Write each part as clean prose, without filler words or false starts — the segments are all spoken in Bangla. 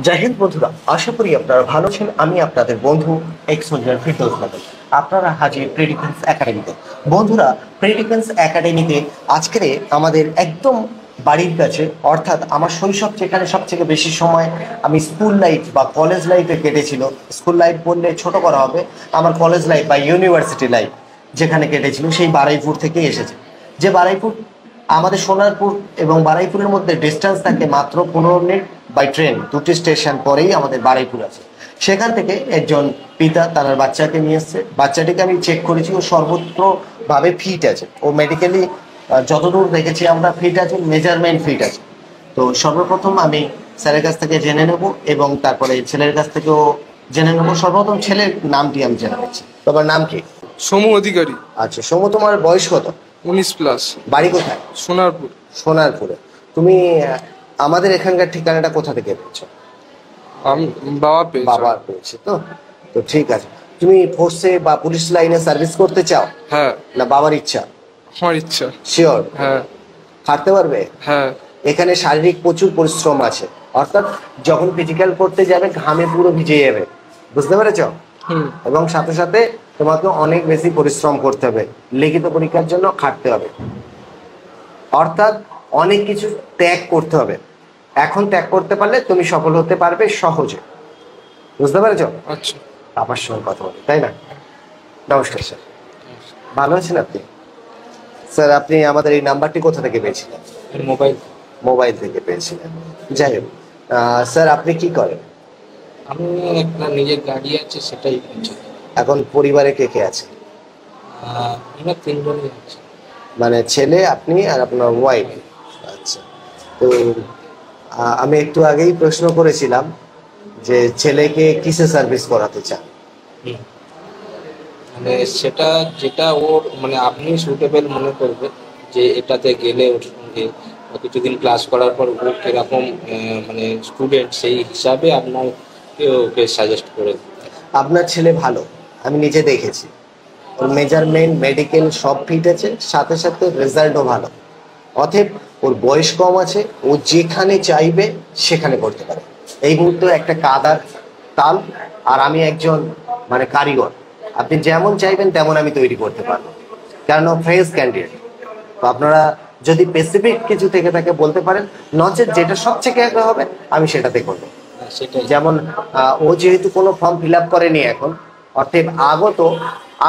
জয় হিন্দ বন্ধুরা, আশা করি আপনারা ভালো আছেন। আমি আপনাদের বন্ধু এক্স সোলজার ফিরদৌস বাদল। আপনারা হাজির প্রেডিফেন্স একাডেমিতে। বন্ধুরা, প্রেডিফেন্স একাডেমিতে আজকে আমাদের একদম বাড়ির কাছে, অর্থাৎ আমার শৈশব যেখানে সবথেকে বেশি সময় আমি স্কুল লাইফ বা কলেজ লাইফে কেটেছিল। স্কুল লাইফ বললে ছোট করা হবে, আমার কলেজ লাইফ বা ইউনিভার্সিটি লাইফ যেখানে কেটেছিল সেই বারুইপুর থেকে এসেছে। যে বারুইপুর আমাদের সোনারপুর এবং বারুইপুরের মধ্যে ডিস্টেন্স থাকে মাত্র 15 মিনিট বাই ট্রেন। দুটি স্টেশন পরেই আমাদের বারুইপুর আছে। সেখান থেকে একজন পিতা তার বাচ্চাকে নিয়ে এসছে। বাচ্চাটিকে আমি চেক করেছি, ও সর্বত্রভাবে ফিট আছে। ও মেডিকেলি যতদূর দেখেছি আমরা ফিট আছে, মেজারমেন্ট ফিট আছে। তো সর্বপ্রথম আমি স্যারের কাছ থেকে জেনে নেব এবং তারপরে ছেলের কাছ থেকেও জেনে নেব। সর্বপ্রথম ছেলের নামটি আমি জেনে নিচ্ছি। তোমার নাম কি? সমু অধিকারী। আচ্ছা সমু, তোমার বয়স কত? 19+। বাড়ি কোথায়? সোনারপুর। সোনারপুরে। তুমি আমাদের এখানকার ঠিকানাটা কোথা থেকে পেয়েছো? আমি বাবা পেয়েছি। বাবা পেয়েছে। তো তো ঠিক আছে। তুমি ফোর্সে বা পুলিশ লাইনে সার্ভিস করতে চাও? হ্যাঁ, না বাবার ইচ্ছা? আমার ইচ্ছা। শিওর? হ্যাঁ হাঁটতে পারবে? হ্যাঁ। এখানে শারীরিক প্রচুর পরিশ্রম আছে, অর্থাৎ যখন ফিজিক্যাল করতে যাবে ঘামে পুরো ভিজে যাবে, বুঝতে পেরেছো? এবং সাথে সাথে তোমাকে অনেক বেশি পরিশ্রম করতে হবে। লিখিত পরীক্ষার জন্য খাটতে হবে, অর্থাৎ অনেক কিছু ত্যাগ করতে হবে। এখন ত্যাগ করতে পারলে তুমি সফল হতে পারবে সহজে, বুঝতে পেরেছো? আচ্ছা। আমার সঙ্গে কথা বলি, তাই না? নমস্কার স্যার, ভালো আছেন আপনি? স্যার আপনি আমাদের এই নাম্বারটি কোথা থেকে পেয়েছিলেন? মোবাইল থেকে পেয়েছিলেন। যাই হোক, স্যার আপনি কি করেন? আমি একটা নিজের গাড়ি আছে, সেটাই কিনছি। এখন পরিবারে কে কে আছে? আমরা তিনজনই আছি। মানে ছেলে, আপনি আর আপনার ওয়াইফ। আচ্ছা। তো আমি একটু আগেই প্রশ্ন করেছিলাম যে ছেলেকে কিসে সার্ভিস করাতে চান। মানে সেটা যেটা ওর মানে আপনি সুটেবল মনে করবেন যে এটাতে গেলে ওর সঙ্গে কিছুদিন ক্লাস করার পর ও কিরকম মানে স্টুডেন্ট, সেই হিসাবে আপনাকে ওকে সাজেস্ট করে দিন। আপনার ছেলে ভালো, আমি নিজে দেখেছি। ওর মেজারমেন্ট মেডিকেল সব ফিট আছে, সাথে সাথে রেজাল্টও ভালো। অতএব ওর বয়স কম আছে, ও যেখানে চাইবে সেখানে করতে পারে। এই মুহূর্তে একটা কাদার তাল, আর আমি একজন মানে কারিগর। আপনি যেমন চাইবেন তেমন আমি তৈরি করতে পারবো, কারণ ফ্রেশ ক্যান্ডিডেট। তো আপনারা যদি স্পেসিফিক কিছু থেকে থাকে বলতে পারেন, নচেত যেটা সবচেয়ে আগে হবে আমি সেটাতে করবো। সেটাই। যেমন ও যেহেতু কোনো ফর্ম ফিল আপ করেনি এখন, অর্থাৎ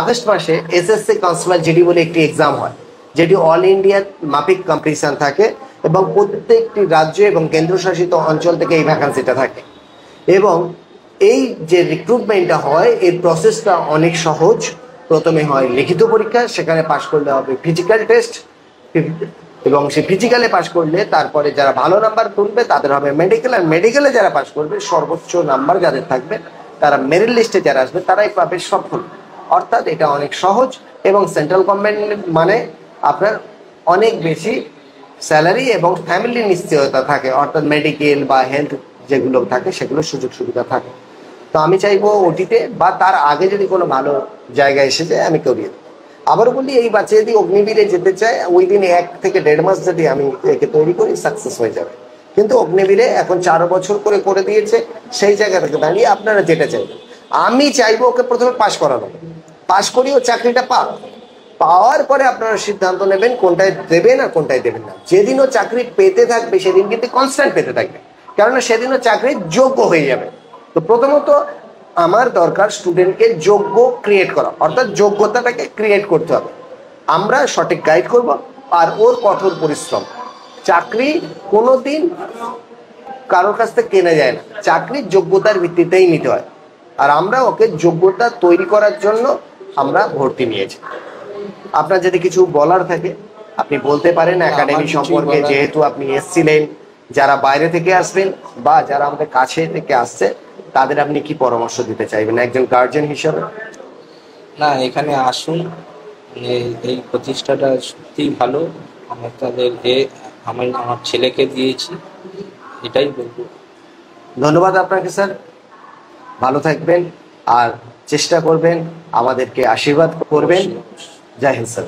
আগস্ট মাসে এসএসসি কাউন্সিলর জিডি বলে একটি এক্সাম হয়, যেটি অল ইন্ডিয়া মাফিক কম্পিটিশন থাকে এবং প্রত্যেকটি রাজ্য এবং কেন্দ্রশাসিত অঞ্চল থেকে এই ভ্যাকান্সিটা থাকে। এবং এই যে রিক্রুটমেন্টটা হয়, এর প্রসেসটা অনেক সহজ। প্রথমে হয় লিখিত পরীক্ষা, সেখানে পাশ করলে হবে ফিজিক্যাল টেস্ট, এবং সে ফিজিক্যালে পাশ করলে তারপরে যারা ভালো নাম্বার তুলবে তাদের হবে মেডিকেল, আর মেডিকেলে যারা পাশ করবে সর্বোচ্চ নাম্বার যাদের থাকবে তারা মেরিট লিস্টে যারা আসবে তারাই পাবে সফল। অর্থাৎ এটা অনেক সহজ, এবং সেন্ট্রাল গভর্নমেন্ট মানে আপনার অনেক বেশি স্যালারি এবং ফ্যামিলির নিশ্চয়তা থাকে, অর্থাৎ মেডিকেল বা হেলথ যেগুলো থাকে সেগুলো সুযোগ সুবিধা থাকে। তো আমি চাইবো ওটিতে বা তার আগে যদি কোনো ভালো জায়গায় এসে যায় আমি করিয়ে দেবো। আবারও বলি, এই বাচ্চা যদি অগ্নিবীরে যেতে চায় ওই দিন 1 থেকে 1.5 মাস যদি আমি একে তৈরি করি সাকসেস হয়ে যাবে। কিন্তু অগ্নিবীরে এখন 4 বছর করে দিয়েছে। সেই জায়গা থেকে দাঁড়িয়ে আপনারা যেটা চাইবেন, আমি চাইবো ওকে প্রথমে পাশ করানো, পাশ করিয়ে ও চাকরিটা পাওয়ার পরে আপনারা সিদ্ধান্ত নেবেন কোনটায় দেবেন আর কোনটায় দেবেন না। যেদিন ও চাকরি পেতে থাকবে সেদিন কিন্তু কনস্ট্যান্ট পেতে থাকবে, কেননা সেদিন ও চাকরির যোগ্য হয়ে যাবে। তো প্রথমত আমার দরকার স্টুডেন্টকে যোগ্য ক্রিয়েট করা, অর্থাৎ যোগ্যতাটাকে ক্রিয়েট করতে হবে। আমরা সঠিক গাইড করব, আর ওর কঠোর পরিশ্রম। চাকরি কোনোদিন কারোর কাছ থেকে কেনা যায় না, চাকরির যোগ্যতার ভিত্তিতেই নিতে হয়। আর আমরা ওকে যোগ্যতা তৈরি করার জন্য আমরা ভর্তি নিয়েছি। আপনার যদি কিছু বলার থাকে আপনি বলতে পারেন একাডেমি সম্পর্কে, যেহেতু আপনি এসেছিলেন। যারা বাইরে থেকে আসবেন বা যারা আমাদের কাছে থেকে আসছে তাদের আপনি কি পরামর্শ দিতে চাইবেন একজন গার্জিয়ান হিসেবে? না, এখানে আসুন, এই প্রতিষ্ঠাটা সত্যিই ভালো। আমি আমার ছেলেকে দিয়েছি, এটাই বলবো। ধন্যবাদ আপনাকে স্যার, ভালো থাকবেন আর চেষ্টা করবেন, আমাদেরকে আশীর্বাদ করবেন। জয় হিন্দ স্যার।